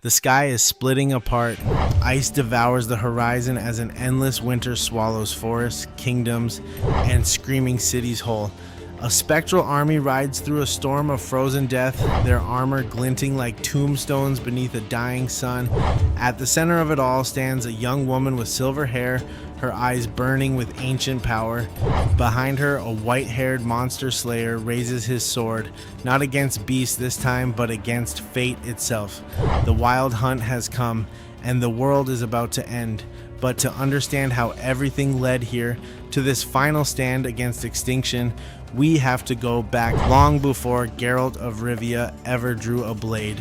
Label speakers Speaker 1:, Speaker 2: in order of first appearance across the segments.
Speaker 1: The sky is splitting apart. Ice devours the horizon as an endless winter swallows forests, kingdoms, and screaming cities whole. A spectral army rides through a storm of frozen death, their armor glinting like tombstones beneath a dying sun. At the center of it all stands a young woman with silver hair, her eyes burning with ancient power. Behind her, a white-haired monster slayer raises his sword, not against beasts this time, but against fate itself. The wild hunt has come, and the world is about to end. But to understand how everything led here, to this final stand against extinction, we have to go back long before Geralt of Rivia ever drew a blade.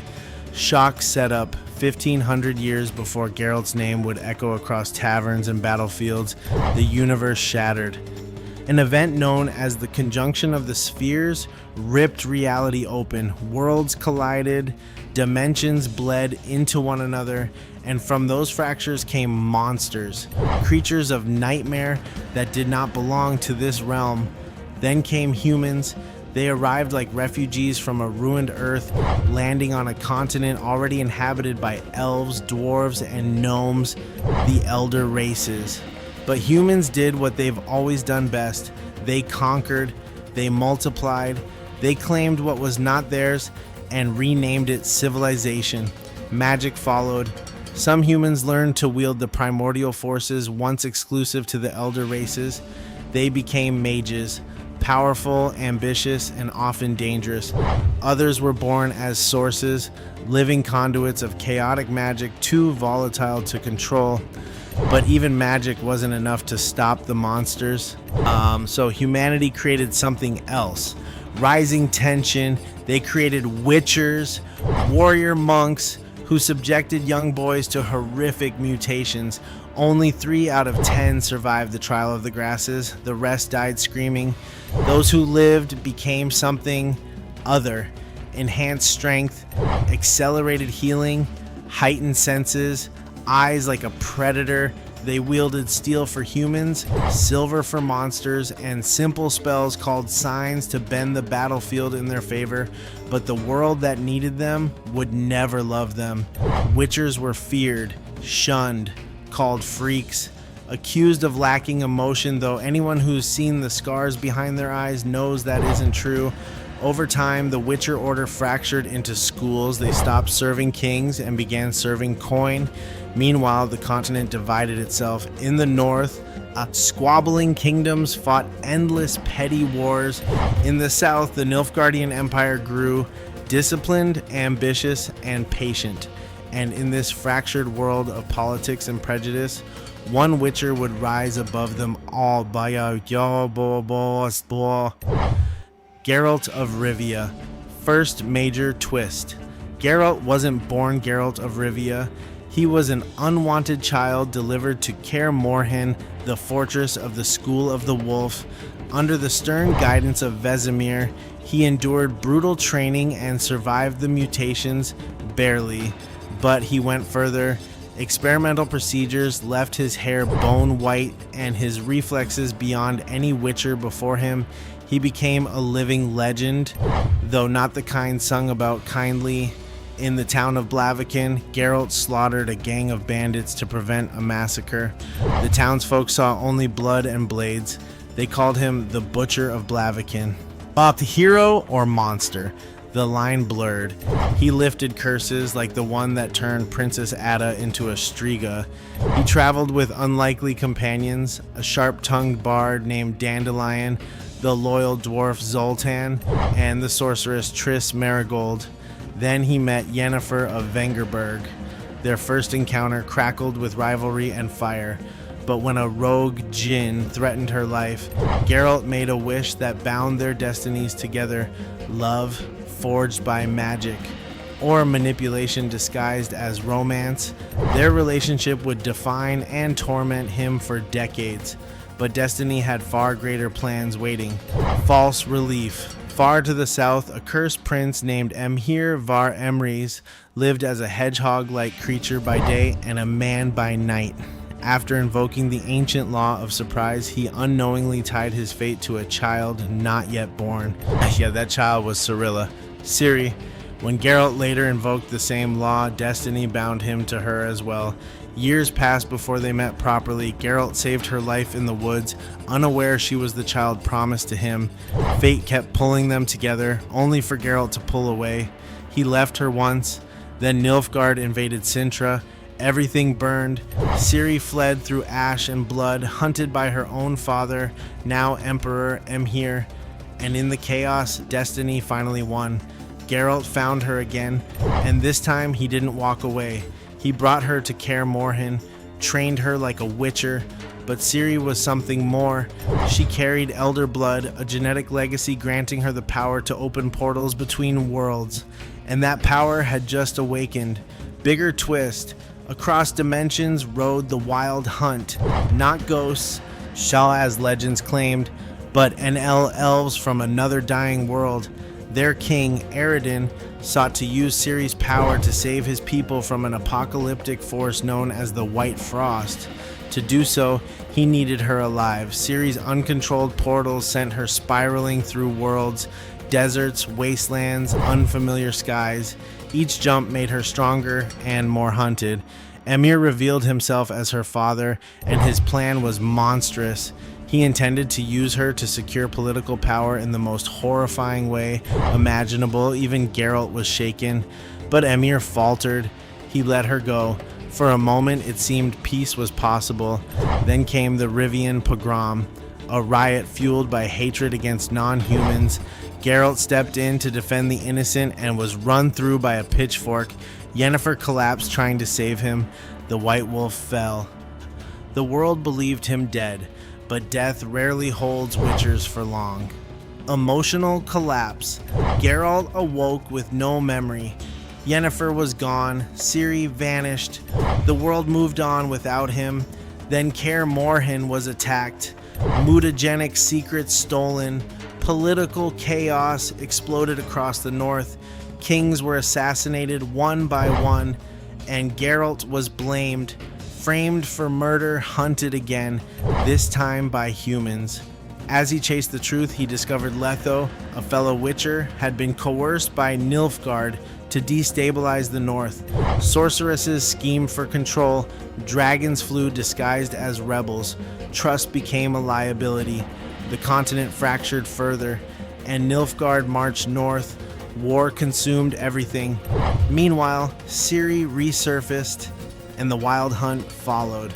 Speaker 1: Shock set up 1,500 years before Geralt's name would echo across taverns and battlefields. The universe shattered. An event known as the Conjunction of the Spheres ripped reality open. Worlds collided, dimensions bled into one another, and from those fractures came monsters, creatures of nightmare that did not belong to this realm. Then came humans. They arrived like refugees from a ruined Earth, landing on a continent already inhabited by elves, dwarves, and gnomes, the elder races. But humans did what they've always done best. They conquered, they multiplied, they claimed what was not theirs and renamed it civilization. Magic followed. Some humans learned to wield the primordial forces once exclusive to the elder races. They became mages. Powerful, ambitious, and often dangerous. Others were born as sources, living conduits of chaotic magic too volatile to control. But even magic wasn't enough to stop the monsters. So humanity created something else. Rising tension, they created witchers, warrior monks, who subjected young boys to horrific mutations. Only 3 out of 10 survived the trial of the grasses. The rest died screaming. Those who lived became something other. Enhanced strength, accelerated healing, heightened senses, eyes like a predator. They wielded steel for humans, silver for monsters, and simple spells called signs to bend the battlefield in their favor. But the world that needed them would never love them. Witchers were feared, shunned, called freaks, accused of lacking emotion, though anyone who's seen the scars behind their eyes knows that isn't true. Over time, the Witcher Order fractured into schools. They stopped serving kings and began serving coin. Meanwhile, the continent divided itself. In the north, squabbling kingdoms fought endless petty wars. In the south, the Nilfgaardian Empire grew, disciplined, ambitious, and patient. And in this fractured world of politics and prejudice, one Witcher would rise above them all. Geralt of Rivia. First major twist. Geralt wasn't born Geralt of Rivia. He was an unwanted child delivered to Kaer Morhen, the fortress of the School of the Wolf. Under the stern guidance of Vesemir, he endured brutal training and survived the mutations, barely. But he went further. Experimental procedures left his hair bone white and his reflexes beyond any Witcher before him. He became a living legend, though not the kind sung about kindly. In the town of Blaviken, Geralt slaughtered a gang of bandits to prevent a massacre. The townsfolk saw only blood and blades. They called him the Butcher of Blaviken. But hero or monster? The line blurred. He lifted curses like the one that turned Princess Ada into a Striga. He traveled with unlikely companions, a sharp-tongued bard named Dandelion, the loyal dwarf Zoltan, and the sorceress Triss Marigold. Then he met Yennefer of Vengerberg. Their first encounter crackled with rivalry and fire. But when a rogue djinn threatened her life, Geralt made a wish that bound their destinies together. Love, forged by magic, or manipulation disguised as romance. Their relationship would define and torment him for decades. But destiny had far greater plans waiting. False relief. Far to the south, a cursed prince named Emhyr var Emreis lived as a hedgehog-like creature by day and a man by night. After invoking the ancient law of surprise, he unknowingly tied his fate to a child not yet born. Yeah, that child was Cirilla. Ciri, When Geralt later invoked the same law, destiny bound him to her as well. Years passed before they met properly. Geralt saved her life in the woods, unaware she was the child promised to him. Fate kept pulling them together, only for Geralt to pull away. He left her once, then Nilfgaard invaded Cintra. Everything burned. Ciri fled through ash and blood, hunted by her own father, now Emperor Emhyr. And in the chaos, destiny finally won. Geralt found her again, and this time he didn't walk away. He brought her to Kaer Morhen, trained her like a witcher, but Ciri was something more. She carried elder blood, a genetic legacy granting her the power to open portals between worlds. And that power had just awakened. Bigger twist. Across dimensions rode the Wild Hunt, not ghosts, Shal-Az legends claimed, but NL elves from another dying world. Their king, Eredin, sought to use Ciri's power to save his people from an apocalyptic force known as the White Frost. To do so, he needed her alive. Ciri's uncontrolled portals sent her spiraling through worlds, deserts, wastelands, unfamiliar skies. Each jump made her stronger and more hunted. Emhyr revealed himself as her father, and his plan was monstrous. He intended to use her to secure political power in the most horrifying way imaginable. Even Geralt was shaken, but Emhyr faltered. He let her go. For a moment, it seemed peace was possible. Then came the Rivian pogrom, a riot fueled by hatred against non-humans. Geralt stepped in to defend the innocent and was run through by a pitchfork. Yennefer collapsed trying to save him. The White Wolf fell. The world believed him dead, but death rarely holds witchers for long. Emotional collapse. Geralt awoke with no memory. Yennefer was gone. Ciri vanished. The world moved on without him. Then Kaer Morhen was attacked. Mutagenic secrets stolen. Political chaos exploded across the north. Kings were assassinated one by one, and Geralt was blamed, framed for murder, hunted again, this time by humans. As he chased the truth, he discovered Letho, a fellow witcher, had been coerced by Nilfgaard to destabilize the north. Sorceresses schemed for control, dragons flew disguised as rebels, trust became a liability. The continent fractured further, and Nilfgaard marched north. War consumed everything. Meanwhile, Ciri resurfaced, and the Wild Hunt followed.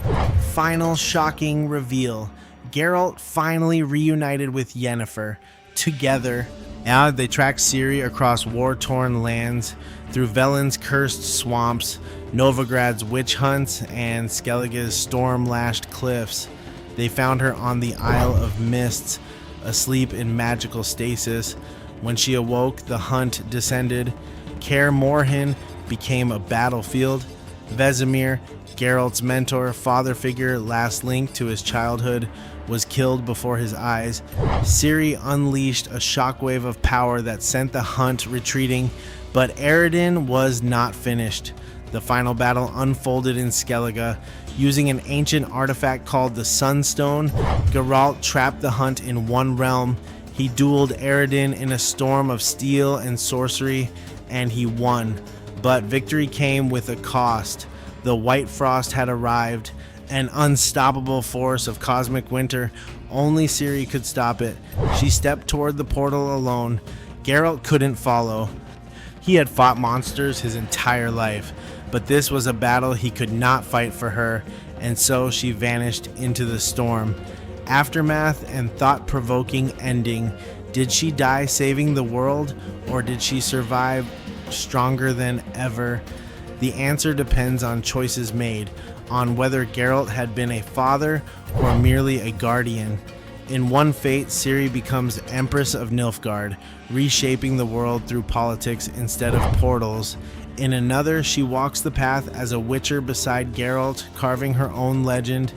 Speaker 1: Final shocking reveal. Geralt finally reunited with Yennefer. Together. Now they tracked Ciri across war-torn lands, through Velen's cursed swamps, Novigrad's witch hunts, and Skellige's storm-lashed cliffs. They found her on the Isle of Mists, asleep in magical stasis. When she awoke, the hunt descended. Kaer Morhen became a battlefield. Vesemir, Geralt's mentor, father figure, last link to his childhood, was killed before his eyes. Ciri unleashed a shockwave of power that sent the hunt retreating, but Eredin was not finished. The final battle unfolded in Skellige. Using an ancient artifact called the Sunstone, Geralt trapped the hunt in one realm. He dueled Eredin in a storm of steel and sorcery, and he won. But victory came with a cost. The White Frost had arrived, an unstoppable force of cosmic winter. Only Ciri could stop it. She stepped toward the portal alone. Geralt couldn't follow. He had fought monsters his entire life, but this was a battle he could not fight for her, and so she vanished into the storm. Aftermath and thought-provoking ending. Did she die saving the world, or did she survive stronger than ever? The answer depends on choices made, on whether Geralt had been a father or merely a guardian. In one fate, Ciri becomes Empress of Nilfgaard, reshaping the world through politics instead of portals. In another, she walks the path as a witcher beside Geralt, carving her own legend.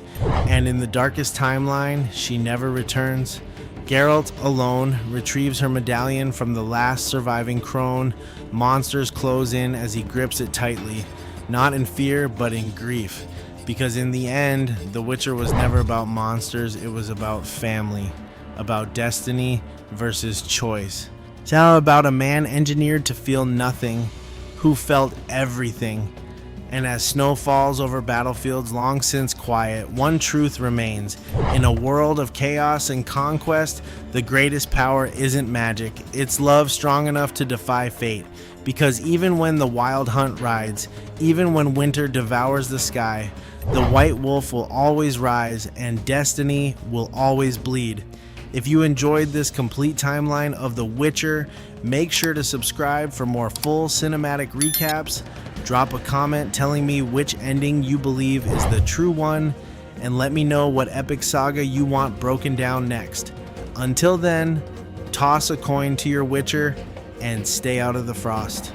Speaker 1: And in the darkest timeline, she never returns. Geralt, alone, retrieves her medallion from the last surviving crone. Monsters close in as he grips it tightly, not in fear, but in grief. Because in the end, The Witcher was never about monsters, it was about family, about destiny versus choice. It's now about a man engineered to feel nothing, who felt everything. And as snow falls over battlefields long since quiet, one truth remains. In a world of chaos and conquest, the greatest power isn't magic. It's love strong enough to defy fate. Because even when the wild hunt rides, even when winter devours the sky, the white wolf will always rise and destiny will always bleed. If you enjoyed this complete timeline of The Witcher, make sure to subscribe for more full cinematic recaps. Drop a comment telling me which ending you believe is the true one, and let me know what epic saga you want broken down next. Until then, toss a coin to your Witcher and stay out of the frost.